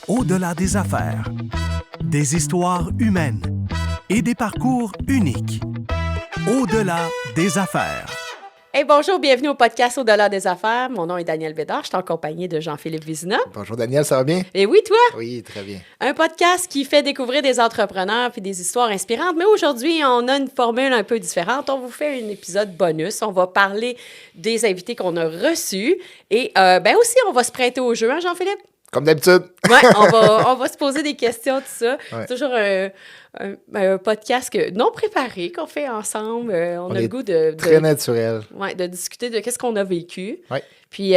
Au-delà des affaires. Des histoires humaines et des parcours uniques. Au-delà des affaires. Hey, bonjour, bienvenue au podcast Au-delà des affaires. Mon nom est Daniel Bédard, je suis en compagnie de Jean-Philippe Vizina. Bonjour Daniel, ça va bien? Et oui, toi? Oui, très bien. Un podcast qui fait découvrir des entrepreneurs puis des histoires inspirantes. Mais aujourd'hui, on a une formule un peu différente. On vous fait un épisode bonus. On va parler des invités qu'on a reçus. Et aussi, on va se prêter au jeu, hein, Jean-Philippe? Comme d'habitude. Oui, on va se poser des questions, tout ça. Ouais. C'est toujours un podcast non préparé qu'on fait ensemble. On a le goût de Très naturel. Ouais, de discuter de qu'est-ce qu'on a vécu. Oui. Puis,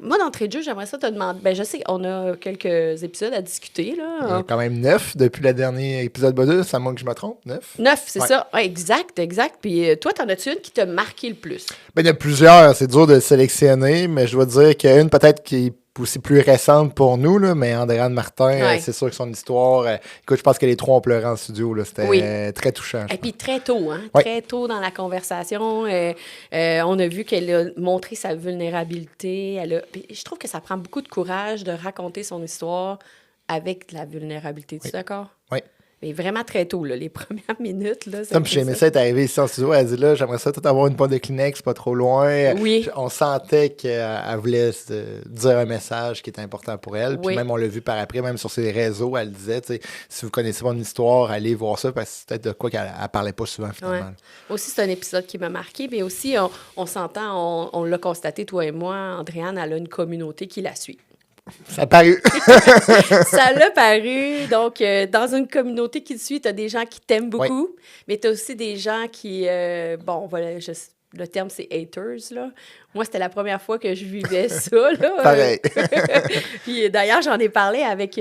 moi, d'entrée de jeu, j'aimerais ça te demander. Je sais qu'on a quelques épisodes à discuter, Il y là. a quand même 9 depuis le dernier épisode bonus, à moins que je me trompe. 9? 9, c'est Ouais. ça. Ouais, exact. Puis, toi, t'en as-tu une qui t'a marqué le plus? Ben, il y en a plusieurs, c'est dur de sélectionner, mais je dois dire qu'il y a une peut-être qui est aussi plus récente pour nous, là, mais Andréane Martin, Ouais. c'est sûr que son histoire, écoute, je pense que les trois ont pleuré en studio, là, c'était Oui. très touchant. Et puis, très tôt, hein? Ouais. Très tôt dans la conversation, on a vu qu'elle a montré sa vulnérabilité. Puis je trouve que ça prend beaucoup de courage de raconter son histoire avec de la vulnérabilité. Tu es d'accord? Oui. Mais vraiment très tôt, là, les premières minutes. Là, Comme j'ai aimé ça être arrivé ici en studio, elle a dit là, j'aimerais ça tout avoir une boîte de Kleenex pas trop loin. Oui. On sentait qu'elle voulait dire un message qui était important pour elle. Puis Oui. même on l'a vu par après, même sur ses réseaux, elle disait, tu sais, si vous connaissez mon histoire, allez voir ça parce que c'est peut-être de quoi qu'elle parlait pas souvent finalement. Ouais. Aussi, c'est un épisode qui m'a marqué, mais aussi, on s'entend, on l'a constaté, toi et moi, Andréane, elle a une communauté qui la suit. Ça a paru. Ça l'a paru. Donc, dans une communauté qui te suit, tu as des gens qui t'aiment beaucoup, mais tu as aussi des gens qui, voilà, le terme, c'est haters, là. Moi, c'était la première fois que je vivais ça, là. Pareil. Puis d'ailleurs, j'en ai parlé avec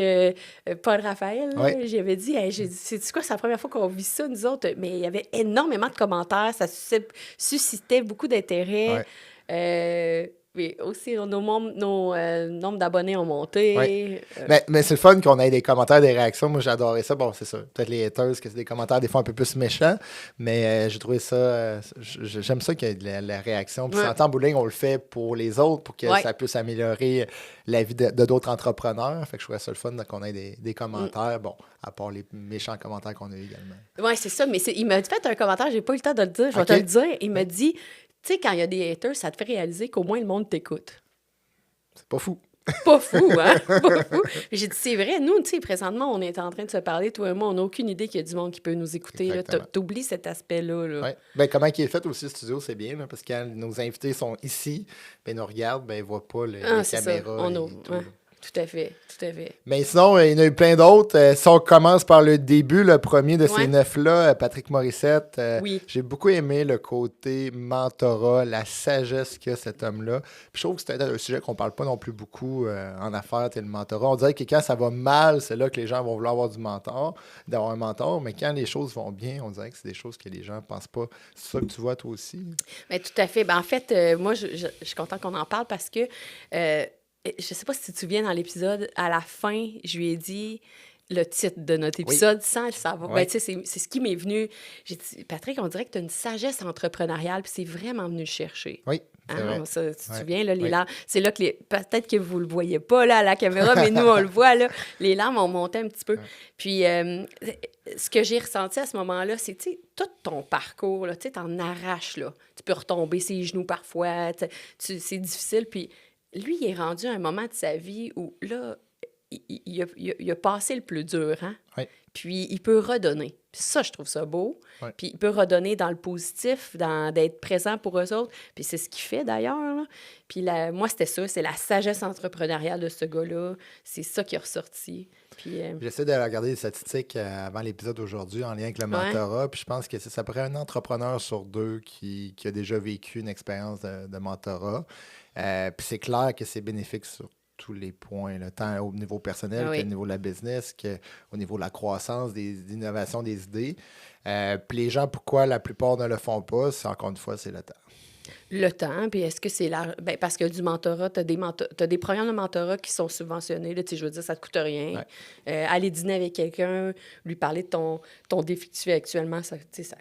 Paul Raphaël. Là. Ouais. J'avais dit, c'est quoi, c'est la première fois qu'on vit ça, nous autres? Mais il y avait énormément de commentaires. Ça suscitait beaucoup d'intérêt. Mais aussi, nos nombres d'abonnés ont monté. Ouais. Mais c'est le fun qu'on ait des commentaires, des réactions. Moi, j'adorais ça. Bon, c'est ça. Peut-être les haters, que c'est des commentaires des fois un peu plus méchants. Mais j'ai trouvé ça... j'aime ça qu'il y ait de la réaction. Puis en bowling, on le fait pour les autres, pour que ça puisse améliorer la vie de d'autres entrepreneurs. Fait que je trouvais ça le fun qu'on ait des commentaires. Bon, à part les méchants commentaires qu'on a eu également. Oui, c'est ça. Mais il m'a fait un commentaire, j'ai pas eu le temps de le dire. Je vais te le dire. Il m'a dit... Tu sais, quand il y a des haters, ça te fait réaliser qu'au moins le monde t'écoute. C'est pas fou. Pas fou, hein? Pas fou. J'ai dit, c'est vrai, nous, tu sais, présentement, on est en train de se parler, toi et moi, on n'a aucune idée qu'il y a du monde qui peut nous écouter. T'oublies cet aspect-là. Là. Ouais. Ben, comment il est fait aussi, le studio, c'est bien, là, parce que quand nos invités sont ici, ben, ils nous regardent, ben, ils ne voient pas les caméras. Tout à fait. Mais sinon, il y en a eu plein d'autres. Si on commence par le début, le premier de ces 9-là, Patrick Morissette, j'ai beaucoup aimé le côté mentorat, la sagesse qu'a cet homme-là. Puis je trouve que c'est un sujet qu'on ne parle pas non plus beaucoup en affaires, le mentorat. On dirait que quand ça va mal, c'est là que les gens vont vouloir avoir d'avoir un mentor. Mais quand les choses vont bien, on dirait que c'est des choses que les gens ne pensent pas. C'est ça que tu vois toi aussi? Bien, tout à fait. Ben, en fait, moi, je suis contente qu'on en parle parce que... je sais pas si tu te souviens, dans l'épisode, à la fin, je lui ai dit le titre de notre épisode sans le savoir. Ben, tu sais, c'est ce qui m'est venu. J'ai dit, Patrick, on dirait que tu as une sagesse entrepreneuriale, puis c'est vraiment venu le chercher. Oui, c'est vrai. Ça, tu te souviens, là, les larmes, c'est là que peut-être que vous le voyez pas là, à la caméra, mais nous, on le voit, là. Les larmes ont monté un petit peu. Puis, ce que j'ai ressenti à ce moment-là, c'est, tu sais, tout ton parcours, tu sais, t'en arraches, là. Tu peux retomber ses genoux parfois, c'est difficile, puis... Lui, il est rendu à un moment de sa vie où, là, il a passé le plus dur, hein? Oui. Puis, il peut redonner. Puis ça, je trouve ça beau. Oui. Puis, il peut redonner dans le positif, d'être présent pour eux autres. Puis, c'est ce qu'il fait, d'ailleurs, là. Puis, moi, c'était ça. C'est la sagesse entrepreneuriale de ce gars-là. C'est ça qui est ressorti. Puis, j'essaie de regarder les statistiques avant l'épisode d'aujourd'hui en lien avec le mentorat. Puis, je pense que c'est à peu près un entrepreneur sur deux qui a déjà vécu une expérience de mentorat. Puis c'est clair que c'est bénéfique sur tous les points, là, tant au niveau personnel qu'au niveau de la business, qu'au niveau de la croissance, des innovations, des idées. Puis les gens, pourquoi la plupart ne le font pas, c'est encore une fois, c'est le temps. Le temps, puis est-ce que c'est ben, parce que du mentorat, tu as des programmes de mentorat qui sont subventionnés, là, je veux dire, ça te coûte rien. Aller dîner avec quelqu'un, lui parler de ton défi que tu fais actuellement, ça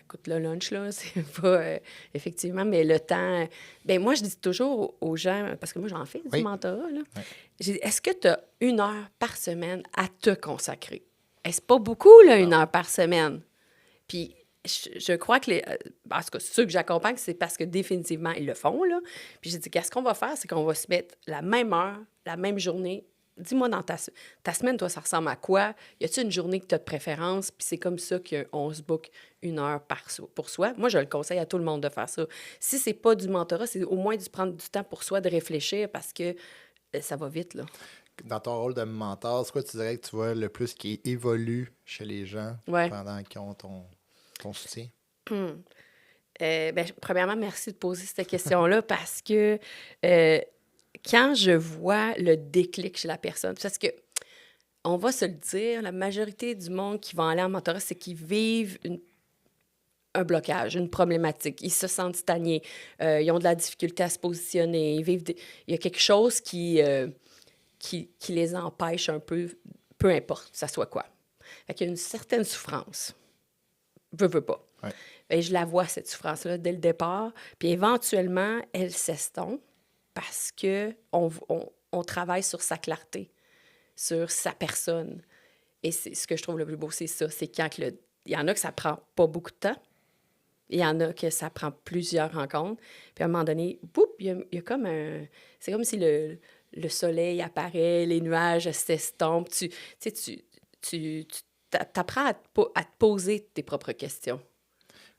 coûte le lunch, là, c'est pas... effectivement, mais le temps... Ben moi, je dis toujours aux gens, parce que moi, j'en fais du mentorat, là. Je dis, est-ce que tu as 1 heure par semaine à te consacrer? Est-ce pas beaucoup, là, 1 heure par semaine? Puis... Je crois que en tout cas, ceux que j'accompagne, c'est parce que définitivement, ils le font, là. Puis j'ai dit, qu'est-ce qu'on va faire? C'est qu'on va se mettre la même heure, la même journée. Dis-moi, dans ta semaine, toi, ça ressemble à quoi? Y a-t-il une journée que tu as de préférence? Puis c'est comme ça qu'on se book 1 heure pour soi. Moi, je le conseille à tout le monde de faire ça. Si c'est pas du mentorat, c'est au moins de prendre du temps pour soi, de réfléchir, parce que ça va vite, là. Dans ton rôle de mentor, c'est quoi tu dirais que tu vois le plus qui évolue chez les gens pendant qu'ils ont ton soutien? Ben, premièrement, merci de poser cette question-là parce que quand je vois le déclic chez la personne, parce que on va se le dire, la majorité du monde qui va aller en mentorat, c'est qu'ils vivent un blocage, une problématique. Ils se sentent stagnés. Ils ont de la difficulté à se positionner. Il y a quelque chose qui les empêche un peu importe, ça soit quoi. Fait qu'il y a une certaine souffrance. Veux pas. Ouais. Bien, je la vois, cette souffrance-là, dès le départ. Puis éventuellement, elle s'estompe parce qu'on travaille sur sa clarté, sur sa personne. Et c'est ce que je trouve le plus beau, c'est ça. C'est quand il y en a que ça prend pas beaucoup de temps. Il y en a que ça prend plusieurs rencontres. Puis à un moment donné, boum, il y a comme un... C'est comme si le soleil apparaît, les nuages s'estompent. Tu apprends à te poser tes propres questions.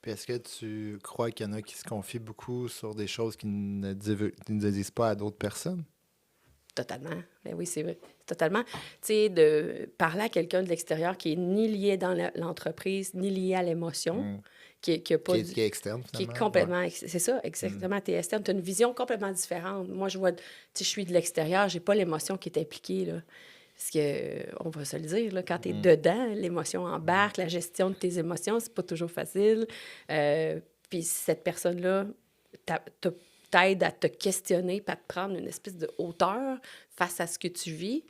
Puis est-ce que tu crois qu'il y en a qui se confient beaucoup sur des choses qu'ils ne disent pas à d'autres personnes? Totalement. Ben oui, c'est vrai. Totalement. Tu sais, de parler à quelqu'un de l'extérieur qui est ni lié dans l'entreprise, ni lié à l'émotion, qui est externe, finalement. Qui est complètement... Ouais. C'est ça, exactement. Tu es externe. Tu as une vision complètement différente. Moi, je vois... Tu sais, je suis de l'extérieur, j'ai pas l'émotion qui est impliquée, là. Parce que, on va se le dire, là, quand tu es dedans, l'émotion embarque, la gestion de tes émotions, c'est pas toujours facile. Puis cette personne-là t'aide à te questionner, puis à te prendre une espèce de hauteur face à ce que tu vis.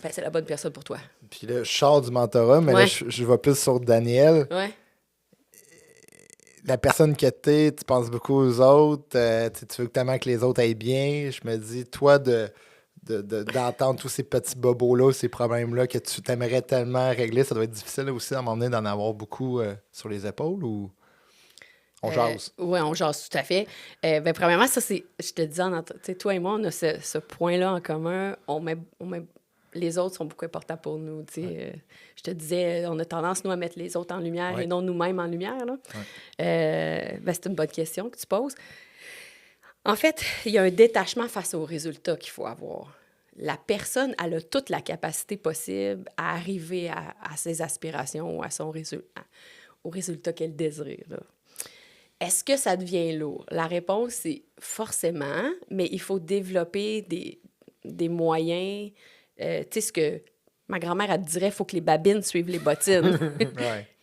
Ben, c'est la bonne personne pour toi. Puis là, je sors du mentorat, mais là, je vais plus sur Daniel. Ouais. La personne que t'es, tu penses beaucoup aux autres, tu veux tellement que les autres aillent bien. Je me dis, toi, d'entendre tous ces petits bobos-là, ces problèmes-là que tu t'aimerais tellement régler, ça doit être difficile aussi à un moment donné d'en avoir beaucoup sur les épaules ou on jase? Oui, on jase tout à fait. Ben, premièrement, ça, c'est, je te dis, toi et moi, on a ce point-là en commun. Les autres sont beaucoup importants pour nous. Je te disais, on a tendance, nous, à mettre les autres en lumière et non nous-mêmes en lumière. Là. Ben, c'est une bonne question que tu poses. En fait, il y a un détachement face aux résultats qu'il faut avoir. La personne, elle a toute la capacité possible à arriver à ses aspirations ou à au résultat qu'elle désire. Là. Est-ce que ça devient lourd? La réponse, c'est forcément, mais il faut développer des moyens. Tu sais, ce que ma grand-mère, elle te dirait, il faut que les babines suivent les bottines.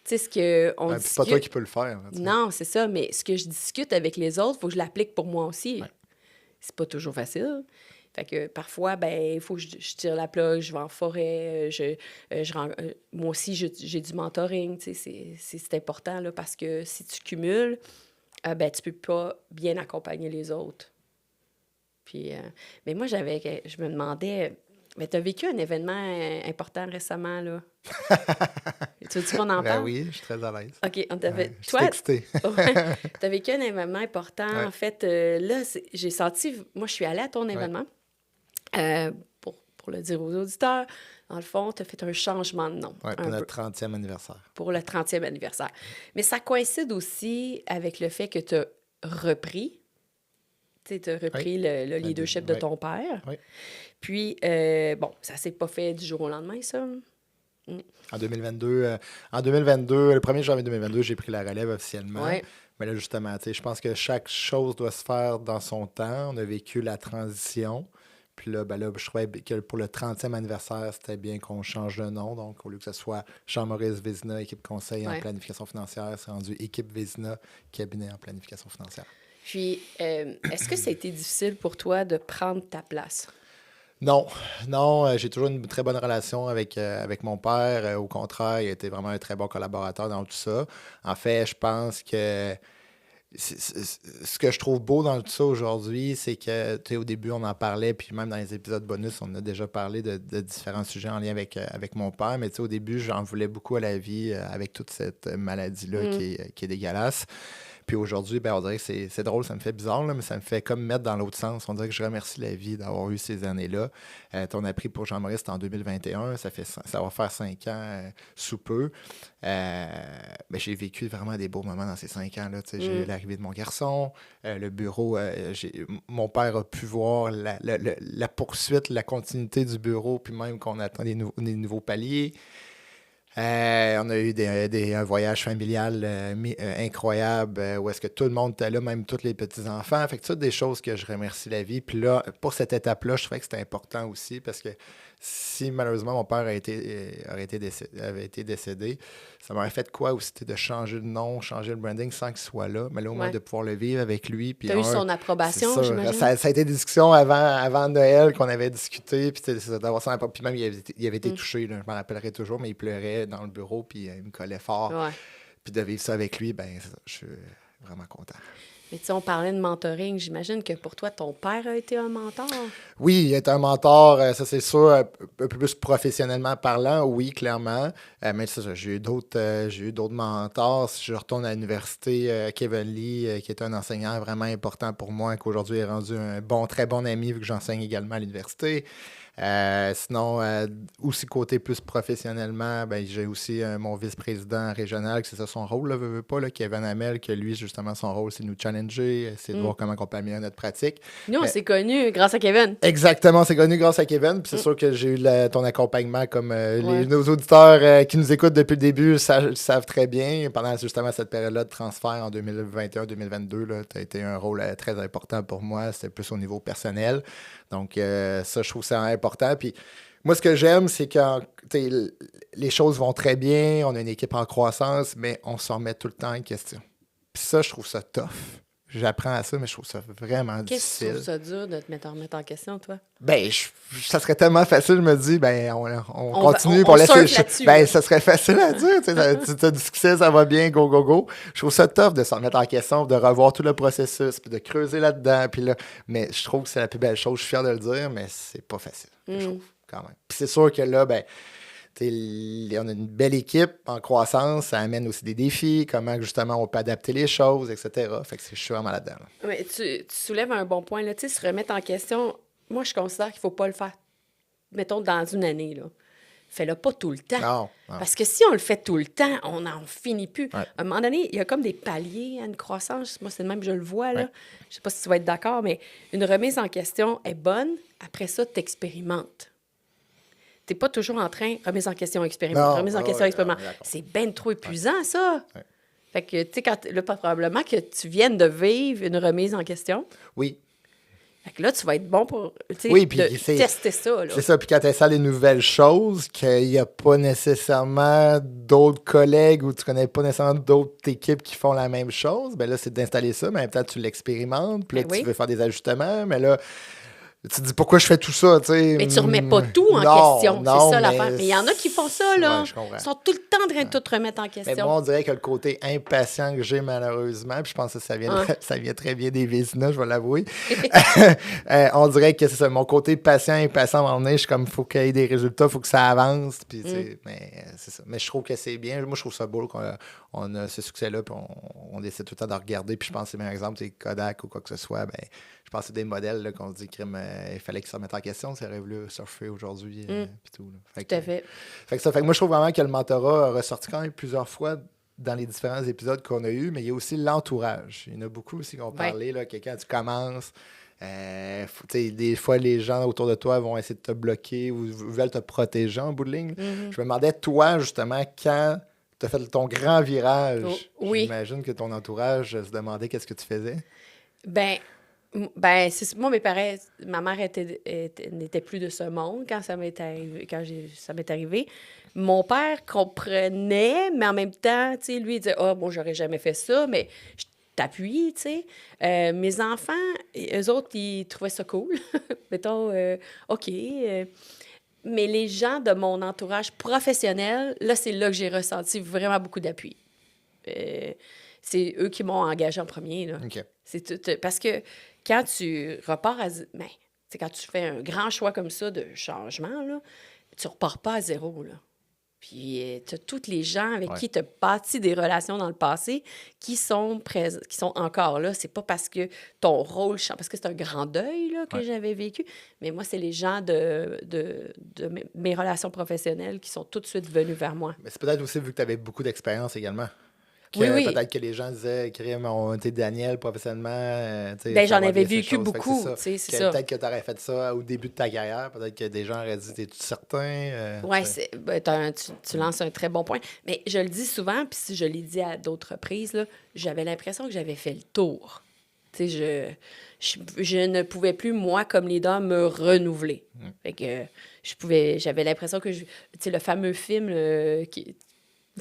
Tu sais, ce qu'on discute... C'est pas toi qui peux le faire. Là, non, c'est ça, mais ce que je discute avec les autres, il faut que je l'applique pour moi aussi. Ouais. C'est pas toujours facile. Fait que parfois, ben il faut que je tire la plug, je vais en forêt, moi aussi, j'ai du mentoring, tu sais, c'est important, là, parce que si tu cumules, ben tu peux pas bien accompagner les autres. Puis, mais moi, je me demandais... Mais tu as vécu un événement important récemment, là. Tu veux-tu qu'on en parle? Ben oui, je suis très à l'aise. OK, on t'avait... Je suis excitée. Tu as vécu un événement important. Ouais. En fait, là, j'ai senti... Moi, je suis allée à ton événement. Pour le dire aux auditeurs, dans le fond, tu as fait un changement de nom. Oui, pour notre 30e anniversaire. Pour le 30e anniversaire. Mais ça coïncide aussi avec le fait que tu as repris... Tu as repris le leadership de ton père. Oui. Puis, bon, ça s'est pas fait du jour au lendemain, ça. En 2022, le 1er janvier 2022, j'ai pris la relève officiellement. Ouais. Mais là, justement, je pense que chaque chose doit se faire dans son temps. On a vécu la transition. Puis là, je trouvais que pour le 30e anniversaire, c'était bien qu'on change de nom. Donc, au lieu que ce soit Jean-Maurice Vézina, équipe conseil en planification financière, c'est rendu équipe Vézina, cabinet en planification financière. Puis, est-ce que ça a été difficile pour toi de prendre ta place? Non, j'ai toujours une très bonne relation avec mon père. Au contraire, il a été vraiment un très bon collaborateur dans tout ça. En fait, je pense que ce que je trouve beau dans tout ça aujourd'hui, c'est que, tu sais, au début, on en parlait, puis même dans les épisodes bonus, on a déjà parlé de différents sujets en lien avec mon père, mais tu sais, au début, j'en voulais beaucoup à la vie avec toute cette maladie-là qui est dégueulasse. Puis aujourd'hui, ben, on dirait que c'est drôle, ça me fait bizarre, là, mais ça me fait comme mettre dans l'autre sens. On dirait que je remercie la vie d'avoir eu ces années-là. On a pris pour Jean-Maurice, c'était en 2021, ça va faire 5 ans sous peu. Ben, j'ai vécu vraiment des beaux moments dans ces 5 ans-là. J'ai eu l'arrivée de mon garçon, le bureau, mon père a pu voir la poursuite, la continuité du bureau, puis même qu'on attend des nouveaux paliers. On a eu un voyage familial incroyable où est-ce que tout le monde était là, même tous les petits-enfants. Fait que ça, des choses que je remercie la vie. Puis là, pour cette étape-là, je trouvais que c'était important aussi parce que si malheureusement mon père avait été décédé, ça m'aurait fait quoi aussi de changer le nom, changer le branding sans qu'il soit là, mais là au moins de pouvoir le vivre avec lui. Tu as eu son approbation, j'imagine? Ça a été des discussions avant Noël qu'on avait discuté, puis d'avoir ça. Puis même il avait été touché, là, je m'en rappellerai toujours, mais il pleurait dans le bureau, puis il me collait fort. Ouais. Puis de vivre ça avec lui, ben je suis vraiment content. Mais tu sais, on parlait de mentoring. J'imagine que pour toi, ton père a été un mentor? Oui, il a été un mentor, ça c'est sûr, un peu plus professionnellement parlant, oui, clairement. Mais ça, j'ai eu d'autres mentors. Si je retourne à l'université, Kevin Lee, qui est un enseignant vraiment important pour moi, qu'aujourd'hui est rendu un très bon ami vu que j'enseigne également à l'université. Sinon, aussi côté plus professionnellement, ben, j'ai aussi mon vice-président régional, que c'est ça son rôle, là, veut pas, là, Kevin Hamel, que lui, justement, son rôle, c'est de nous challenger, c'est de voir comment on peut améliorer notre pratique. Nous, on s'est connus grâce à Kevin. Exactement, c'est connu grâce à Kevin, puis c'est sûr que j'ai eu ton accompagnement, comme nos auditeurs qui nous écoutent depuis le début savent très bien. Pendant justement cette période-là de transfert en 2021-2022, tu as été un rôle très important pour moi, c'était plus au niveau personnel. Donc, ça, je trouve ça important. Puis, moi, ce que j'aime, c'est quand les choses vont très bien, on a une équipe en croissance, mais on s'en remet tout le temps en question. Puis ça, je trouve ça tough. J'apprends à ça, mais je trouve ça vraiment difficile. Qu'est-ce que tu trouves ça dur de te remettre en question, toi? Ben, ça serait tellement facile, je me dis, ben, on continue, on laisse les... Ben, ça serait facile à dire, tu as du succès, ça va bien, go, go, go. Je trouve ça tough de s'en remettre en question, de revoir tout le processus, puis de creuser là-dedans, puis là, mais je trouve que c'est la plus belle chose, je suis fier de le dire, mais c'est pas facile, je trouve, quand même. Puis c'est sûr que là, ben, on a une belle équipe en croissance, ça amène aussi des défis, comment justement on peut adapter les choses, etc. Fait que je suis vraiment là-dedans. Là. Mais tu soulèves un bon point, là, se remettre en question, moi je considère qu'il ne faut pas le faire, mettons, dans une année, là. Fais-le pas tout le temps. Non. Parce que si on le fait tout le temps, on n'en finit plus. Ouais. À un moment donné, il y a comme des paliers à une croissance. Moi, c'est le même, je le vois, là. Ouais. Je ne sais pas si tu vas être d'accord, mais une remise en question est bonne. Après ça, tu expérimentes. Tu n'es pas toujours en train, remise en question, expérimente, remise en question, expérimente. C'est bien trop épuisant, ça. Ouais. Fait que, tu sais, là, probablement que tu viennes de vivre une remise en question. Oui. Fait que là, tu vas être bon pour tester ça. Là. C'est ça. Puis quand tu installes les nouvelles choses, qu'il n'y a pas nécessairement d'autres collègues ou tu connais pas nécessairement d'autres équipes qui font la même chose, bien là, c'est d'installer ça, mais en même temps, tu l'expérimentes. Puis là, tu veux faire des ajustements, mais là... Tu te dis pourquoi je fais tout ça, tu sais. Mais tu remets pas tout en question. C'est ça l'affaire. Mais il y en a qui font ça, là. Ouais, ils sont tout le temps en train de tout remettre en question. Mais moi, on dirait que le côté impatient que j'ai, malheureusement, puis je pense que ça vient très bien des Vézina, je vais l'avouer. On dirait que c'est ça. Mon côté patient, impatient, à un moment donné, je suis comme, il faut qu'il y ait des résultats, il faut que ça avance. Puis, mais c'est ça. Mais je trouve que c'est bien. Moi, je trouve ça beau qu'on a ce succès-là, puis on essaie tout le temps de regarder. Puis je pense que c'est le meilleur exemple, c'est Kodak ou quoi que ce soit. Ben, je pense que c'est des modèles là, qu'on se dit il fallait qu'ils se remettent en question, ça aurait voulu surfer aujourd'hui. Puis tout à fait. Fait que moi, je trouve vraiment que le mentorat a ressorti quand même plusieurs fois dans les différents épisodes qu'on a eus, mais il y a aussi l'entourage. Il y en a beaucoup aussi qui ont parlé, là, que quand tu commences, des fois, les gens autour de toi vont essayer de te bloquer ou veulent te protéger en bout de ligne. Je me demandais, toi, justement, quand tu as fait ton grand virage, j'imagine que ton entourage se demandait qu'est-ce que tu faisais. Moi, ma mère n'était plus de ce monde quand ça m'est arrivé. Mon père comprenait, mais en même temps, lui, il disait « Ah, moi, j'aurais jamais fait ça. » Mais t'appuie, tu sais. Mes enfants, eux autres, ils trouvaient ça cool. Mettons, OK. Mais les gens de mon entourage professionnel, là, c'est là que j'ai ressenti vraiment beaucoup d'appui. C'est eux qui m'ont engagé en premier, là. OK. C'est tout, parce que quand tu repars quand tu fais un grand choix comme ça de changement, là, tu repars pas à zéro, là. Puis tu as tous les gens avec qui tu as bâti des relations dans le passé qui sont encore là. C'est pas parce que ton rôle change, parce que c'est un grand deuil là, que j'avais vécu, mais moi, c'est les gens de mes relations professionnelles qui sont tout de suite venus vers moi. Mais c'est peut-être aussi vu que tu avais beaucoup d'expérience également. Oui. Peut-être que les gens disaient, t'es Daniel professionnellement. J'en avais vécu beaucoup. C'est ça. Peut-être que tu aurais fait ça au début de ta carrière. Peut-être que des gens auraient dit, t'es-tu certain? Oui, tu lances un très bon point. Mais je le dis souvent, puis si je l'ai dit à d'autres reprises, là, j'avais l'impression que j'avais fait le tour. Je ne pouvais plus, moi, comme leader, me renouveler. Fait que j'avais l'impression que le fameux film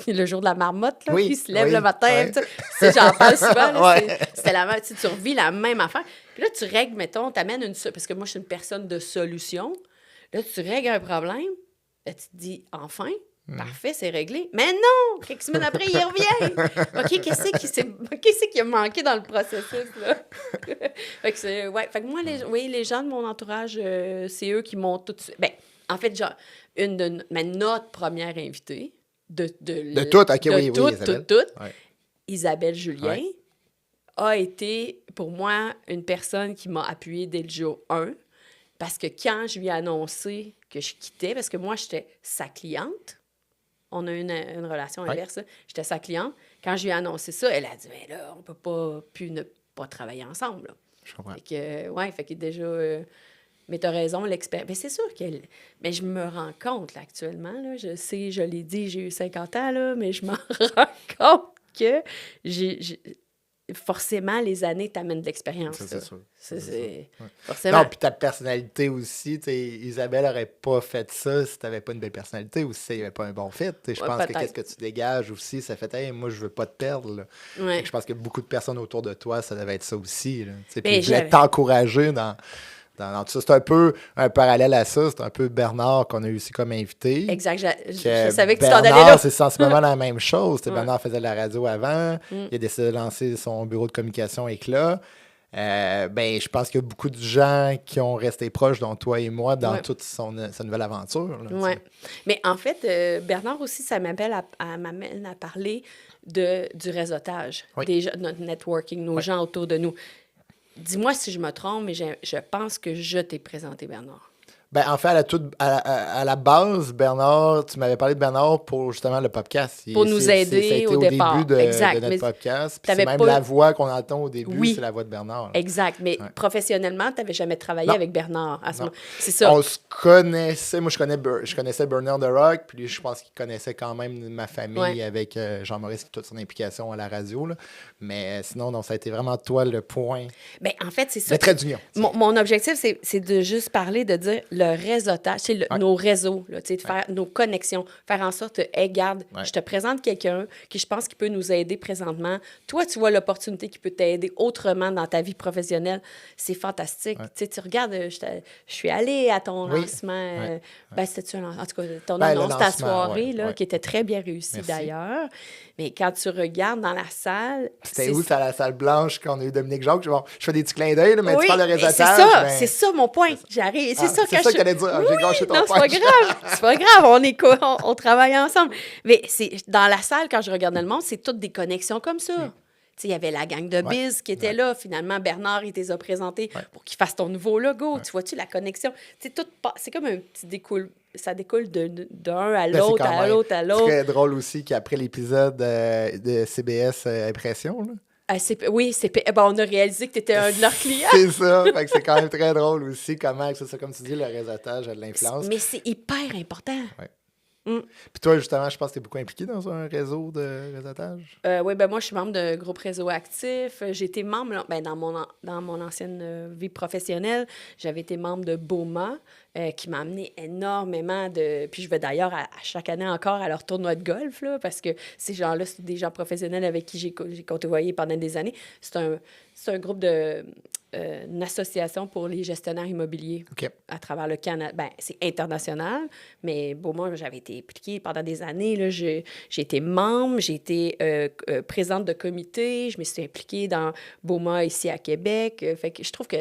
le jour de la marmotte, là, qui se lève le matin. J'en parle souvent. Là, c'était la même, tu revis la même affaire. Puis là, tu règles, mettons, t'amènes parce que moi, je suis une personne de solution. Là, tu règles un problème. Là, tu te dis, enfin, parfait, c'est réglé. Mais non! Quelques semaines après, il revient. OK, qu'est-ce qui a manqué dans le processus, là? Fait que moi, les gens de mon entourage, c'est eux qui m'ont tout de suite... en fait, genre, notre première invitée, de toutes, OK, toutes. Isabelle Julien a été, pour moi, une personne qui m'a appuyée dès le jour 1, parce que quand je lui ai annoncé que je quittais, parce que moi, j'étais sa cliente, on a une relation inverse, j'étais sa cliente, quand je lui ai annoncé ça, elle a dit, mais là, on peut plus ne pas travailler ensemble. Là. Je comprends. Fait que déjà... mais tu as raison, l'expérience. Mais c'est sûr mais je me rends compte, là, actuellement, là, je l'ai dit, j'ai eu 50 ans, là, mais je m'en rends compte que forcément, les années t'amènent de l'expérience. Ça, c'est sûr. Forcément. Non, puis ta personnalité aussi, Isabelle n'aurait pas fait ça si tu n'avais pas une belle personnalité ou si il n'y avait pas un bon fit. Je pense que qu'est-ce que tu dégages aussi, ça fait, moi, je veux pas te perdre. Là. Je pense que beaucoup de personnes autour de toi, ça devait être ça aussi. Là. Puis je voulais t'encourager dans tout ça. C'est un peu un parallèle à ça. C'est un peu Bernard qu'on a eu aussi comme invité. Exact. Je savais que tu t'en allais là. Bernard, c'est sensiblement la même chose. Bernard faisait de la radio avant. Il a décidé de lancer son bureau de communication Éclat. Je pense qu'il y a beaucoup de gens qui ont resté proches, dont toi et moi, dans toute sa nouvelle aventure. Oui. Mais en fait, Bernard aussi, ça m'amène à parler du réseautage, notre networking, nos gens autour de nous. Dis-moi si je me trompe, mais je pense que je t'ai présenté Bernard. En fait, à la base, Bernard, tu m'avais parlé de Bernard pour justement le podcast. Pour nous aider au départ. Début de notre podcast. Puis c'est même la voix qu'on entend au début, c'est la voix de Bernard. Là. Exact. Mais professionnellement, tu n'avais jamais travaillé avec Bernard à ce moment. C'est ça. On se connaissait. Moi, je connaissais Bernard de Rock. Puis lui, je pense qu'il connaissait quand même ma famille avec Jean-Maurice et toute son implication à la radio. Là. Mais sinon, non, ça a été vraiment toi le point. En fait, c'est ça. Le trait d'union. Mon objectif, c'est de juste parler, de dire le réseautage, nos réseaux, là, de faire nos connexions, faire en sorte que, hey, regarde, je te présente quelqu'un qui, je pense, qui peut nous aider présentement. Toi, tu vois l'opportunité qui peut t'aider autrement dans ta vie professionnelle. C'est fantastique. Tu regardes, je suis allée à ton lancement. C'était-tu en tout cas, ton annonce, ta soirée, qui était très bien réussie d'ailleurs. Mais quand tu regardes dans la salle... C'était où? C'est à la salle blanche qu'on a eu Dominique Jacques. Je fais des petits clins d'œil, mais tu parles de réseautage. C'est ça mon point. J'arrive. C'est ça que j'allais dire. J'ai gâché ton point. C'est pas grave. C'est pas grave. On travaille ensemble. Mais dans la salle, quand je regardais le monde, c'est toutes des connexions comme ça. Il y avait la gang de Biz qui était là. Finalement, Bernard, il les a présentés pour qu'il fasse ton nouveau logo. Tu vois-tu la connexion? C'est comme un petit découle. Ça découle d'un à l'autre, à l'autre, à l'autre. C'est très drôle aussi qu'après l'épisode de CBS Impression, là, on a réalisé que tu étais un de leurs clients. C'est ça. Fait que c'est quand même très drôle aussi comment, comme tu dis, le réseautage a de l'influence. Mais c'est hyper important. Puis toi, justement, je pense que tu es beaucoup impliqué dans un réseau de réseautage. Oui, ben moi, je suis membre d'un groupe réseau actif. J'ai été membre, dans mon ancienne vie professionnelle, j'avais été membre de BOMA, qui m'a amené énormément de... Puis je vais d'ailleurs à chaque année encore à leur tournoi de golf, là, parce que ces gens-là, c'est des gens professionnels avec qui j'ai côtoyé pendant des années. C'est un groupe de... une association pour les gestionnaires immobiliers à travers le Canada. Ben, c'est international, mais bon, moi, j'avais été impliquée pendant des années. Là, j'ai été membre, j'ai été présidente de comité, je me suis impliquée dans BOMA ici à Québec. Fait que je trouve que...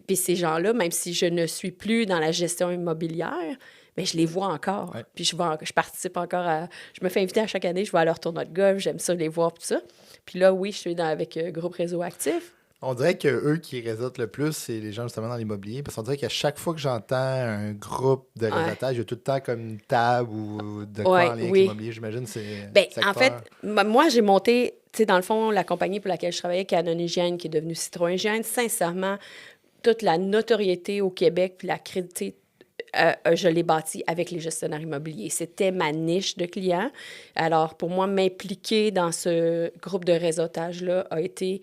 Puis ces gens-là, même si je ne suis plus dans la gestion immobilière, mais je les vois encore. Ouais. Puis je participe encore à... Je me fais inviter à chaque année, je vais à leur tournoi de golf, j'aime ça les voir, tout ça. Puis là, oui, je suis avec Groupe Réseau Actif. On dirait que eux qui réseautent le plus, c'est les gens justement dans l'immobilier. Parce qu'on dirait qu'à chaque fois que j'entends un groupe de réseautage, il y a tout le temps comme une table ou de quoi en lien avec l'immobilier. J'imagine c'est... Bien, en fait, moi, j'ai monté, tu sais, dans le fond, la compagnie pour laquelle je travaillais, Canon Hygiène, qui est devenue Citroën Hygiène, sincèrement, toute la notoriété au Québec puis la crédibilité, je l'ai bâtie avec les gestionnaires immobiliers. C'était ma niche de clients. Alors, pour moi, m'impliquer dans ce groupe de réseautage-là a été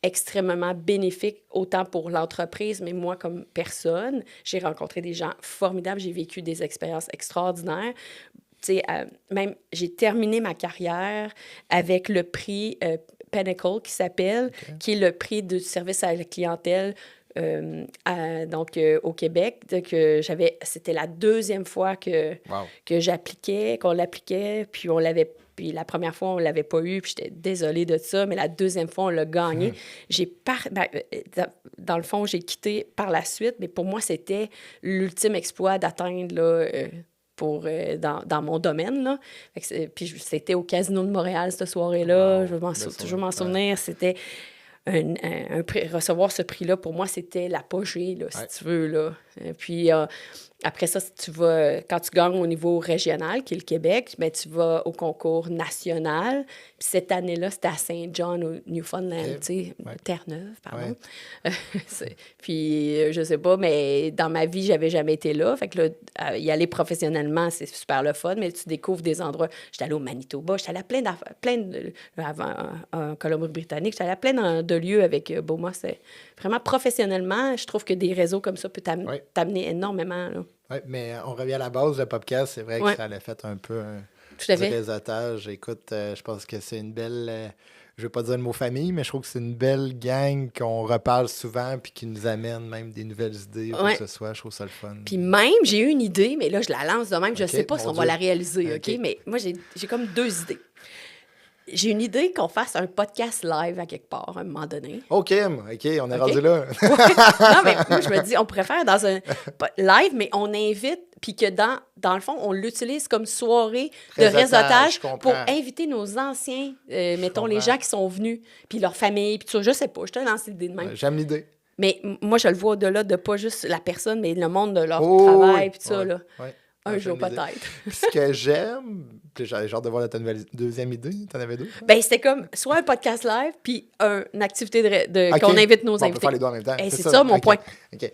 extrêmement bénéfique, autant pour l'entreprise, mais moi, comme personne. J'ai rencontré des gens formidables. J'ai vécu des expériences extraordinaires. Tu sais, même, j'ai terminé ma carrière avec le prix Pinnacle, qui s'appelle, qui est le prix de service à la clientèle au Québec. Donc, c'était la deuxième fois que j'appliquais, qu'on l'appliquait, puis on l'avait. Puis la première fois, on ne l'avait pas eu, puis j'étais désolée de ça, mais la deuxième fois, on l'a gagné. Dans le fond, j'ai quitté par la suite, mais pour moi, c'était l'ultime exploit d'atteindre dans mon domaine. Là. Puis c'était au Casino de Montréal cette soirée-là. Je vais toujours m'en souvenir. C'était recevoir ce prix-là, pour moi, c'était l'apogée, là, si tu veux. Là. Puis après ça, quand tu gagnes au niveau régional, qui est le Québec, bien, tu vas au concours national. Puis cette année-là, c'était à Saint John, au Newfoundland, tu sais, Terre-Neuve, pardon. Puis je sais pas, mais dans ma vie, j'avais jamais été là. Fait que là, y aller professionnellement, c'est super le fun, mais tu découvres des endroits. J'étais allée au Manitoba, j'étais allée à avant en Colombie-Britannique, j'étais allée à plein de lieux avec BOMA. C'est vraiment professionnellement, je trouve que des réseaux comme ça peuvent t'amener énormément, là. Oui, mais on revient à la base, le podcast, c'est vrai que ça l'a fait un peu du réseautage. Écoute, je pense que c'est une belle, je ne veux pas dire le mot famille, mais je trouve que c'est une belle gang qu'on reparle souvent puis qui nous amène même des nouvelles idées ou quoi que ce soit. Je trouve ça le fun. Puis même, j'ai eu une idée, mais là, je la lance de même. Je ne sais pas si on va la réaliser, OK? Mais moi, j'ai comme 2 idées. J'ai une idée qu'on fasse un podcast live à quelque part, à un moment donné. OK, on est rendu là. Non, mais moi, je me dis, on pourrait faire dans un live, mais on invite, puis que dans le fond, on l'utilise comme soirée de réseautage pour inviter nos anciens, mettons, les gens qui sont venus, puis leur famille, puis tout ça. Je sais pas, je te lance l'idée de même. J'aime l'idée. Mais moi, je le vois au-delà de pas juste la personne, mais le monde de leur travail, puis tout ça, là. Un jour, peut-être. Ce que j'aime, j'ai hâte de voir ta deuxième idée. T'en avais 2? Bien, c'était comme soit un podcast live, puis une activité qu'on invite nos invités. On peut faire les deux en même temps. C'est ça, mon point. OK.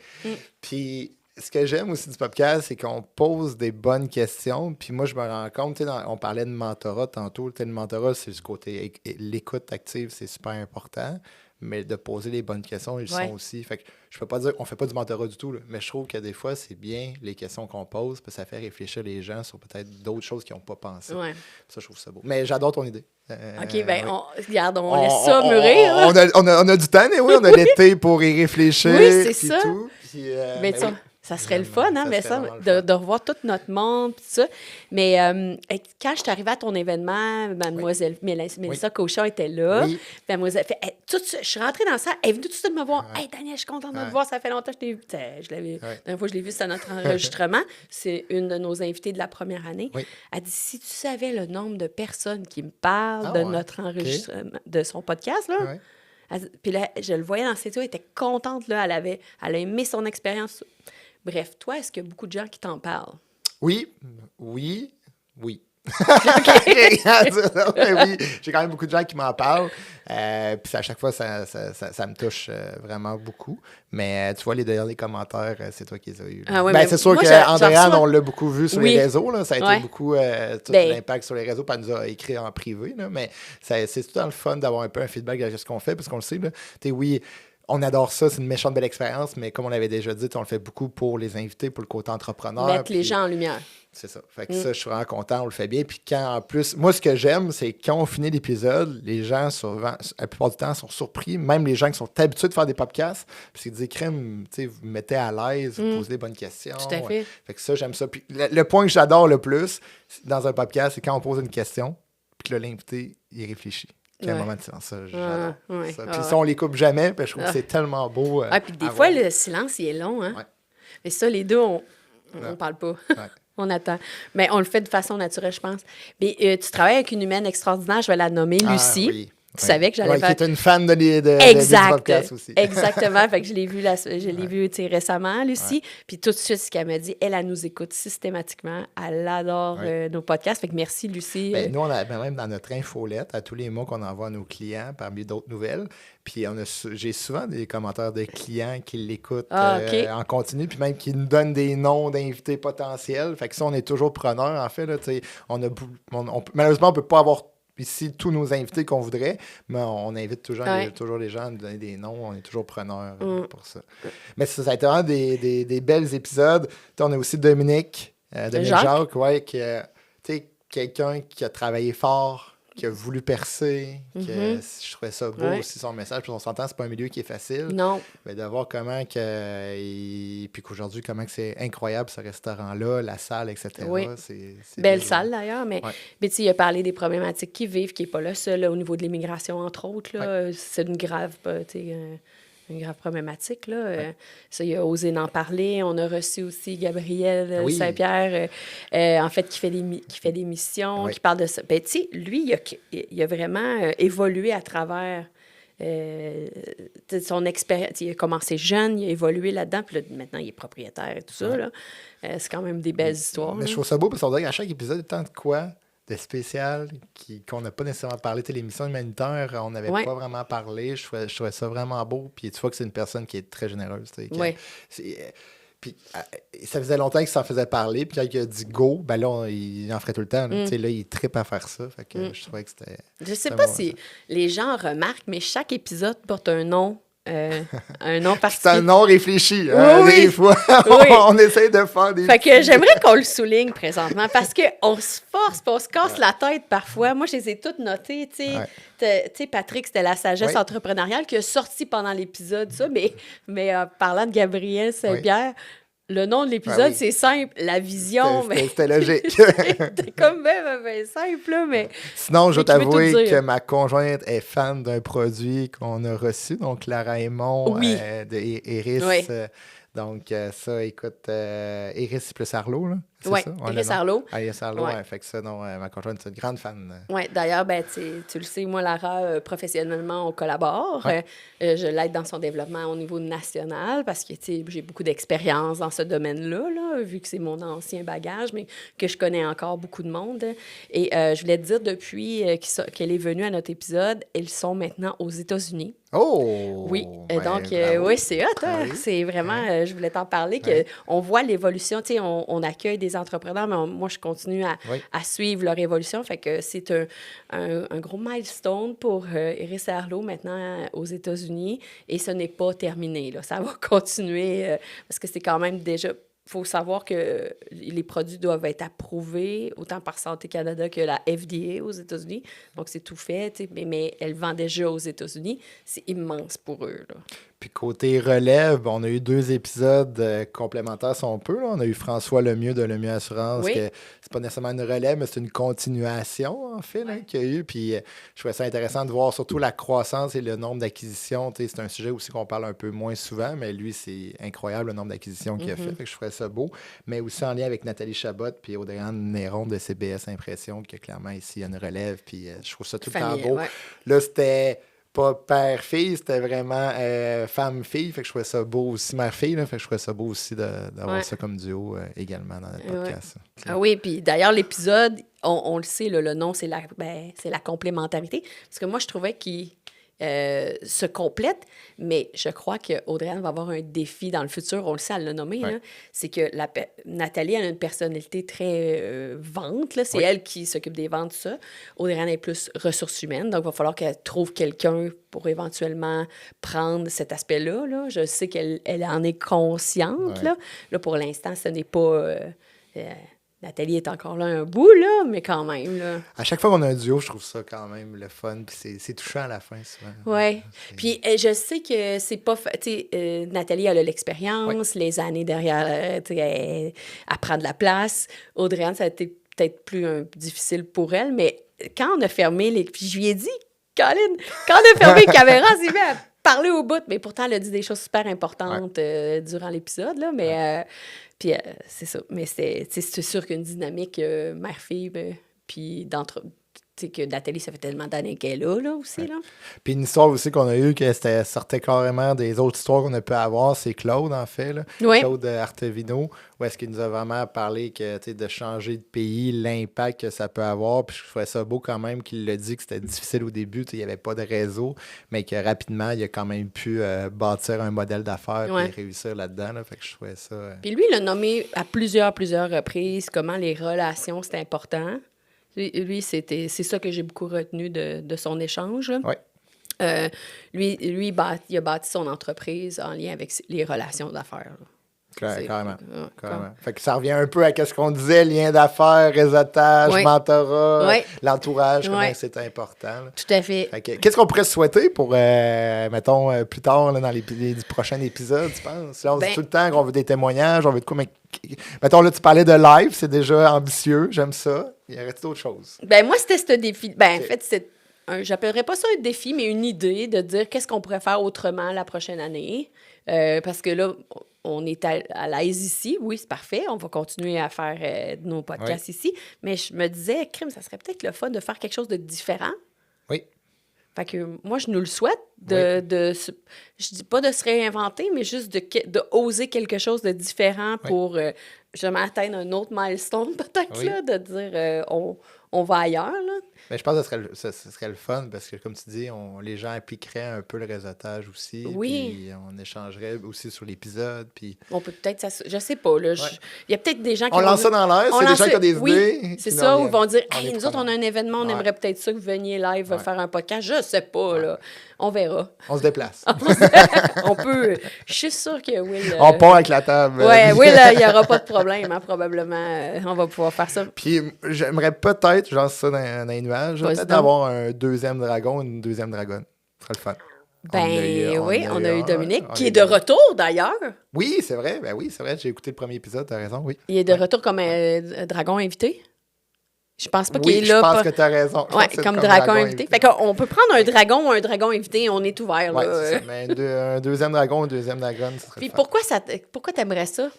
Puis, ce que j'aime aussi du podcast, c'est qu'on pose des bonnes questions. Puis moi, je me rends compte, on parlait de mentorat tantôt. Le mentorat, c'est ce côté, l'écoute active, c'est super important. Mais de poser les bonnes questions, ils sont aussi. Fait que je peux pas dire qu'on fait pas du mentorat du tout, là, mais je trouve que des fois, c'est bien les questions qu'on pose, parce que ça fait réfléchir les gens sur peut-être d'autres choses qu'ils n'ont pas pensé. Ouais. Ça, je trouve ça beau. Mais j'adore ton idée. OK, bien, regarde, on laisse ça mûrir. On a du temps, mais oui, on a l'été pour y réfléchir. Oui, c'est ça. Tout, puis, mais ça serait le fun, hein, mais de revoir tout notre monde, tout ça. Mais quand je suis arrivée à ton événement, mademoiselle Mélissa Cochon était là. Oui. Mademoiselle, je suis rentrée dans ça, elle est venue tout de suite me voir. « Hey, Daniel, je suis contente de te voir, ça fait longtemps que je t'ai vu. » La dernière fois que je l'ai vu, c'était notre enregistrement. C'est une de nos invités de la première année. Oui. Elle dit « Si tu savais le nombre de personnes qui me parlent de notre enregistrement, de son podcast, là. Puis là, je le voyais dans ses yeux, elle était contente, là, elle a aimé son expérience. Bref, toi, est-ce qu'il y a beaucoup de gens qui t'en parlent? Oui. J'ai rien à dire. Oui, j'ai quand même beaucoup de gens qui m'en parlent. Puis à chaque fois, ça me touche vraiment beaucoup. Mais tu vois, les commentaires, c'est toi qui les as eus. Ah ouais, c'est sûr qu'Andréane, on l'a beaucoup vu sur les réseaux. Là. Ça a été beaucoup tout l'impact sur les réseaux. Puis elle nous a écrit en privé. Là. Mais c'est tout le temps le fun d'avoir un peu un feedback de ce qu'on fait. Parce qu'on le sait, là, oui, on adore ça, c'est une méchante belle expérience, mais comme on l'avait déjà dit, on le fait beaucoup pour les invités, pour le côté entrepreneur. Mettre les gens en lumière. C'est ça. Fait que ça, je suis vraiment content, on le fait bien. Puis quand, en plus, moi, ce que j'aime, c'est quand on finit l'épisode, les gens, souvent, la plupart du temps, sont surpris. Même les gens qui sont habitués de faire des podcasts, parce qu'ils disent, crème, tu sais, vous me mettez à l'aise, vous posez des bonnes questions. Tout à fait. Fait que ça, j'aime ça. Puis le point que j'adore le plus dans un podcast, c'est quand on pose une question, puis que là, l'invité, il réfléchit. Quel moment de silence, ça, j'adore. Ça. Puis ça, on les coupe jamais, puis je trouve que c'est tellement beau. Puis des fois, le silence, il est long. Hein? Mais ça, les deux, on parle pas. On attend. Mais on le fait de façon naturelle, je pense. Mais tu travailles avec une humaine extraordinaire, je vais la nommer Lucie. Oui. Tu savais que j'allais faire... qui est une fan de podcast aussi. Exactement. Fait que je l'ai vu, récemment, Lucie. Puis tout de suite, ce qu'elle m'a dit, elle nous écoute systématiquement. Elle adore nos podcasts. Fait que merci, Lucie. Nous, on a même dans notre infolette, à tous les mots qu'on envoie à nos clients, parmi d'autres nouvelles. Puis j'ai souvent des commentaires de clients qui l'écoutent en continu, puis même qui nous donnent des noms d'invités potentiels. Fait que ça, on est toujours preneurs, en fait. Là, malheureusement, on ne peut pas avoir ici tous nos invités qu'on voudrait, mais on invite toujours les gens à nous donner des noms. On est toujours preneurs pour ça. Mais ça a été vraiment des belles épisodes. On a aussi Dominique Jacques, qui est quelqu'un qui a travaillé fort, qui a voulu percer, je trouvais ça beau aussi son message. Puis on s'entend, c'est pas un milieu qui est facile. Non. Mais de voir comment puis qu'aujourd'hui, comment que c'est incroyable ce restaurant-là, la salle, etc. Oui. C'est belle salle d'ailleurs, mais il a parlé des problématiques qui vivent, qui n'est pas là seul au niveau de l'immigration, entre autres. Là, c'est une grave problématique. Là. Ça, il a osé en parler. On a reçu aussi Gabriel Saint-Pierre, en fait, qui fait des missions, qui parle de ça. Ben, lui, il a vraiment évolué à travers son expérience. Il a commencé jeune, il a évolué là-dedans, puis là, maintenant, il est propriétaire et tout ça. Là. C'est quand même des belles histoires. Mais je trouve ça beau, parce qu'on dirait qu'à chaque épisode, il y a tant de quoi de spécial qu'on n'a pas nécessairement parlé. L'émission humanitaire, on n'avait pas vraiment parlé. Je trouvais ça vraiment beau. Puis tu vois que c'est une personne qui est très généreuse. Puis ça faisait longtemps qu'il s'en faisait parler. Puis quand il a dit go, ben là, il en ferait tout le temps. Là, là il trippe à faire ça. Fait que je trouvais que c'était... Je sais pas si les gens remarquent, mais chaque épisode porte un nom. Un nom particulier. C'est un nom réfléchi. Des fois, on essaie de faire des... Fait que j'aimerais qu'on le souligne présentement parce qu'on se force, on se casse la tête parfois. Moi, je les ai toutes notées. Tu sais, Patrick, c'était la sagesse entrepreneuriale qui a sorti pendant l'épisode, ça. Mais parlant de Gabriel Saint-Pierre, le nom de l'épisode, c'est simple. La vision. C'était logique. C'était comme même simple, là, mais... Sinon, je dois t'avouer que ma conjointe est fan d'un produit qu'on a reçu, donc la Raymond de Iris. Donc, ça, écoute, Iris plus Arlo, là. Oui, Iris Arlo. Iris Arlo, fait que ça, non, ma conjointe, c'est une grande fan. Oui, d'ailleurs, tu le sais, moi, Lara, professionnellement, on collabore. Je l'aide dans son développement au niveau national parce que, j'ai beaucoup d'expérience dans ce domaine-là, là, vu que c'est mon ancien bagage, mais que je connais encore beaucoup de monde. Et je voulais te dire, depuis qu'elle est venue à notre épisode, ils sont maintenant aux États-Unis. Oh! Oui, donc, c'est hot, hein? C'est vraiment, je voulais t'en parler, qu'on voit l'évolution, on accueille des entrepreneurs, mais moi, je continue à suivre leur évolution, fait que c'est un gros milestone pour Iris Arlo maintenant aux États-Unis, et ce n'est pas terminé, là. Ça va continuer, parce que c'est quand même déjà... Il faut savoir que les produits doivent être approuvés autant par Santé Canada que la FDA aux États-Unis. Donc, c'est tout fait, mais elle vend déjà aux États-Unis. C'est immense pour eux, là. Puis côté relève, on a eu 2 épisodes complémentaires, si on peut. Là. On a eu François Lemieux de Lemieux Assurance, que c'est pas nécessairement une relève, mais c'est une continuation, en fait, qu'il y a eu. Puis je trouvais ça intéressant de voir surtout la croissance et le nombre d'acquisitions. C'est un sujet aussi qu'on parle un peu moins souvent, mais lui, c'est incroyable le nombre d'acquisitions qu'il a fait. Fait que je trouvais ça beau. Mais aussi en lien avec Nathalie Chabot puis Audrey-Anne Néron de CBS Impression, que clairement, ici, il y a une relève. Puis je trouve ça tout le temps beau. Là, c'était... pas père-fille, c'était vraiment femme-fille. Fait que je trouvais ça beau aussi, mère-fille. Fait que je trouvais ça beau aussi d'avoir ça comme duo également dans notre podcast. Ah oui, puis d'ailleurs, l'épisode, on le sait, le nom, c'est la complémentarité. Parce que moi, je trouvais qu'il se complète, mais je crois qu'Audrey-Anne va avoir un défi dans le futur. On le sait, elle l'a nommé. Là, c'est que Nathalie a une personnalité très vente. Là, c'est elle qui s'occupe des ventes, tout ça. Audrey-Anne est plus ressources humaines. Donc, il va falloir qu'elle trouve quelqu'un pour éventuellement prendre cet aspect-là. Là. Je sais qu'elle en est consciente. Là, pour l'instant, ce n'est pas... Nathalie est encore là un bout, là, mais quand même. Là. À chaque fois qu'on a un duo, je trouve ça quand même le fun. Puis c'est touchant à la fin, souvent. Oui. Puis je sais que c'est pas... Nathalie, elle a l'expérience, les années derrière, elle prend de la place. Audrey-Anne, ça a été peut-être plus difficile pour elle, mais quand on a fermé les... Puis je lui ai dit, Colin, quand on a fermé les caméras, c'est bien parler au bout. Mais pourtant, elle a dit des choses super importantes durant l'épisode, là, mais... Puis c'est ça. Mais c'est sûr qu'une dynamique mère-fille, puis que Nathalie, ça fait tellement d'années qu'elle est là aussi. Là. Puis une histoire aussi qu'on a eue, que sortait carrément des autres histoires qu'on a pu avoir, c'est Claude, en fait. Là. Claude Artevino, où est-ce qu'il nous a vraiment parlé que de changer de pays, l'impact que ça peut avoir. Puis je trouvais ça beau quand même qu'il l'a dit que c'était difficile au début, il n'y avait pas de réseau, mais que rapidement, il a quand même pu bâtir un modèle d'affaires et réussir là-dedans. Là. Fait que je trouvais ça... Puis lui, il a nommé à plusieurs reprises comment les relations, c'est important. Lui, c'est ça que j'ai beaucoup retenu de son échange. Oui. Lui, il a bâti son entreprise en lien avec les relations d'affaires. Carrément. Fait que ça revient un peu à ce qu'on disait, lien d'affaires, réseautage, mentorat, l'entourage, comment c'est important. Là. Tout à fait. Qu'est-ce qu'on pourrait se souhaiter pour, mettons, plus tard, là, dans les prochains épisodes, tu penses? Là, on dit tout le temps qu'on veut des témoignages, on veut de quoi, mais mettons, là, tu parlais de live, c'est déjà ambitieux, j'aime ça. Il y aurait d'autres choses? Moi, c'était ce défi. En fait, j'appellerais pas ça un défi, mais une idée de dire qu'est-ce qu'on pourrait faire autrement la prochaine année. Parce que là, on est à l'aise ici. Oui, c'est parfait. On va continuer à faire nos podcasts ici. Mais je me disais, crime, ça serait peut-être le fun de faire quelque chose de différent. Oui. Fait que moi, je nous le souhaite. Je dis pas de se réinventer, mais juste de oser quelque chose de différent pour justement atteindre un autre milestone, peut-être, là, de dire on va ailleurs. Là. Mais je pense que ce serait le fun parce que, comme tu dis, les gens appliqueraient un peu le réseautage aussi. Oui. Puis on échangerait aussi sur l'épisode. Puis... On peut peut-être... Je sais pas. Là, il y a peut-être des gens qui on lance ça dans l'air. C'est des gens qui ont des idées. C'est ça. Ou ils vont dire, hey, nous autres, on a un événement, on aimerait peut-être ça que vous veniez live faire un podcast. Je sais pas. Là. On verra. On se déplace. On peut... Je suis sûre que Will... on part avec la table. Oui, Will, il n'y aura pas de problème. Hein, probablement, on va pouvoir faire ça. Puis j'aimerais peut-être, genre ça dans les nuages, peut-être avoir un deuxième dragon, une deuxième dragonne. Ce serait le fun. On a eu Dominique, qui est de retour, d'ailleurs. Oui, c'est vrai. Oui, c'est vrai. J'ai écouté le premier épisode, t'as raison, oui. Il est de retour comme un dragon invité. Je pense pas qu'il est là. Je pense que tu as raison. Oui, comme dragon invité. Fait qu'on peut prendre un dragon ou un dragon invité, on est ouvert. Oui, c'est ça. Mais un deuxième dragon, une deuxième dragonne, ce serait Puis pourquoi t'aimerais ça?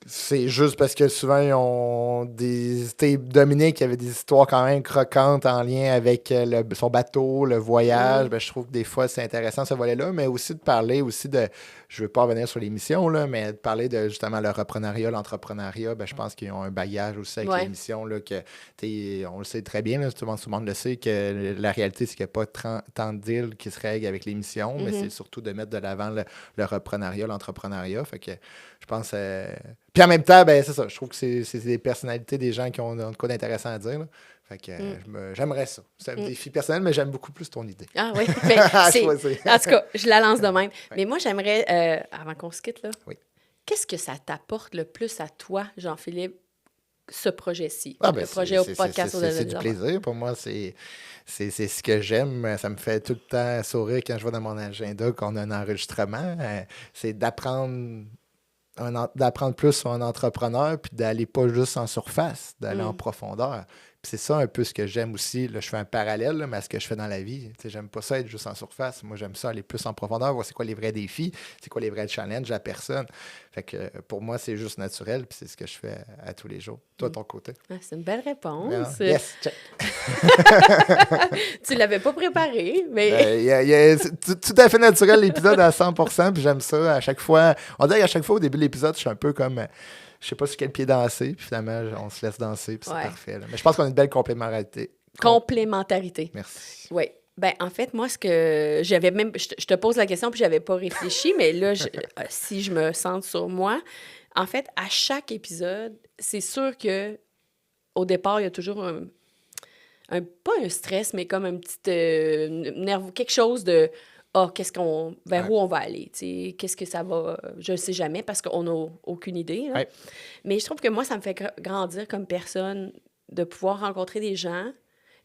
C'est juste parce que souvent, ils ont Dominique, il avait des histoires quand même croquantes en lien avec son bateau, le voyage. Je trouve que des fois, c'est intéressant ce volet-là, mais aussi de parler aussi de... Je ne veux pas revenir sur l'émission, là, mais de parler de justement le reprenariat, l'entrepreneuriat. Je pense qu'ils ont un bagage aussi avec l'émission. Là, on le sait très bien, là, tout le monde le sait, que la réalité, c'est qu'il n'y a pas tant de deals qui se règlent avec l'émission, mais c'est surtout de mettre de l'avant le reprenariat, l'entrepreneuriat. Fait que je pense... Puis en même temps, c'est ça. Je trouve que c'est des personnalités, des gens qui ont de quoi d'intéressant à dire. Là. Fait que j'aimerais ça. C'est un défi personnel, mais j'aime beaucoup plus ton idée. Ah oui, mais en tout cas, je la lance de même. Mais moi, j'aimerais, avant qu'on se quitte, là, qu'est-ce que ça t'apporte le plus à toi, Jean-Philippe, ce projet-ci? Le projet au podcast au-delà c'est du plaisir. Pour moi, c'est ce que j'aime. Ça me fait tout le temps sourire quand je vois dans mon agenda qu'on a un enregistrement. C'est d'apprendre plus sur un entrepreneur, puis d'aller pas juste en surface, d'aller en profondeur. c'est ça un peu ce que j'aime aussi. Là, je fais un parallèle là, mais à ce que je fais dans la vie. J'aime pas ça être juste en surface. Moi, j'aime ça aller plus en profondeur, voir c'est quoi les vrais défis, c'est quoi les vrais challenges à la personne. Fait que pour moi, c'est juste naturel, puis c'est ce que je fais à tous les jours. Toi, de ton côté. Ah, c'est une belle réponse. Yes, check. Tu l'avais pas préparé, mais... c'est tout à fait naturel, l'épisode à 100%, puis j'aime ça à chaque fois. On dirait qu'à chaque fois, au début de l'épisode, je suis un peu comme... Je sais pas sur quel pied danser, puis finalement, on se laisse danser, puis c'est parfait. Là. Mais je pense qu'on a une belle complémentarité. Complémentarité. Merci. Oui. Ben, en fait, moi, ce que j'avais même... Je te pose la question, puis j'avais pas réfléchi, mais là, si je me centre sur moi, en fait, à chaque épisode, c'est sûr que au départ, il y a toujours pas un stress, mais comme un petit nerveux, quelque chose de... vers où on va aller, tu sais, qu'est-ce que ça va... Je ne sais jamais parce qu'on n'a aucune idée. Là. Ouais. Mais je trouve que moi, ça me fait grandir comme personne de pouvoir rencontrer des gens,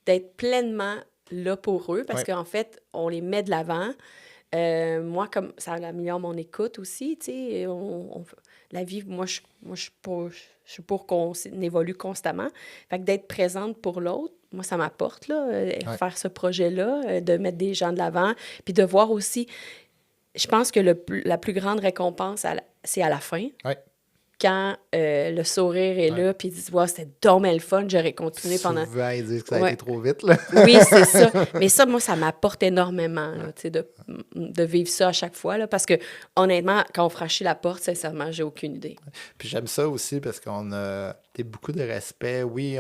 d'être pleinement là pour eux parce qu'en fait, on les met de l'avant. Moi, comme ça améliore mon écoute aussi, tu sais, la vie, moi, je suis pour qu'on évolue constamment. Fait que d'être présente pour l'autre, moi, ça m'apporte, là, faire ce projet-là, de mettre des gens de l'avant, puis de voir aussi, je pense que la plus grande récompense, c'est à la fin. Ouais. Quand le sourire est là, puis ils disent « Wow, c'était dommage le fun, j'aurais continué pendant... » Souvent, ils disent que ça a été trop vite, là. Oui, c'est ça. Mais ça, moi, ça m'apporte énormément, là, de vivre ça à chaque fois, là, parce que, honnêtement, quand on franchit la porte, sincèrement, j'ai aucune idée. Puis j'aime ça aussi parce qu'on a beaucoup de respect. Oui,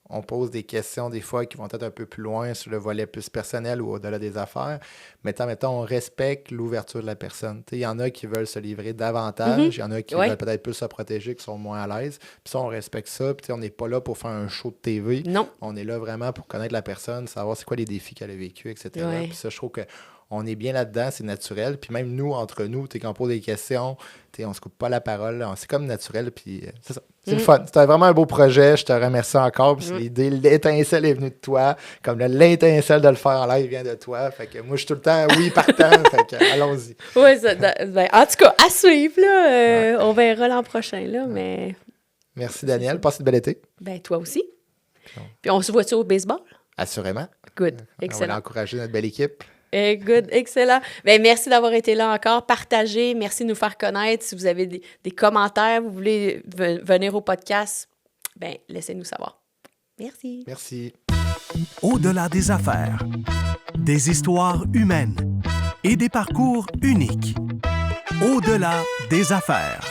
on pose des questions des fois qui vont être un peu plus loin sur le volet plus personnel ou au-delà des affaires. Mais mettons, on respecte l'ouverture de la personne. Il y en a qui veulent se livrer davantage, il y en a qui veulent peut-être plus se protéger, qui sont moins à l'aise. Puis ça, on respecte ça. Puis on n'est pas là pour faire un show de TV. Non. On est là vraiment pour connaître la personne, savoir c'est quoi les défis qu'elle a vécu, etc. Ouais. Puis ça, je trouve qu'on est bien là-dedans, c'est naturel. Puis même nous, entre nous, quand on pose des questions, on se coupe pas la parole. C'est comme naturel, puis c'est ça. C'est le fun. C'était vraiment un beau projet. Je te remercie encore. Puis l'idée, l'étincelle est venue de toi. Comme l'étincelle de le faire en live vient de toi. Fait que moi, je suis tout le temps, partant. Fait que allons-y. Oui, en tout cas, à suivre, là. On verra l'an prochain, là, mais... Merci, Daniel. Passe une belle été. Ben, toi aussi. Puis on se voit-tu au baseball? Assurément. Good. Excellent. On va encourager notre belle équipe. Good, excellent. Bien, merci d'avoir été là encore. Partagez, merci de nous faire connaître. Si vous avez des commentaires, vous voulez venir au podcast, bien, laissez-nous savoir. Merci. Merci. Au-delà des affaires, des histoires humaines et des parcours uniques. Au-delà des affaires.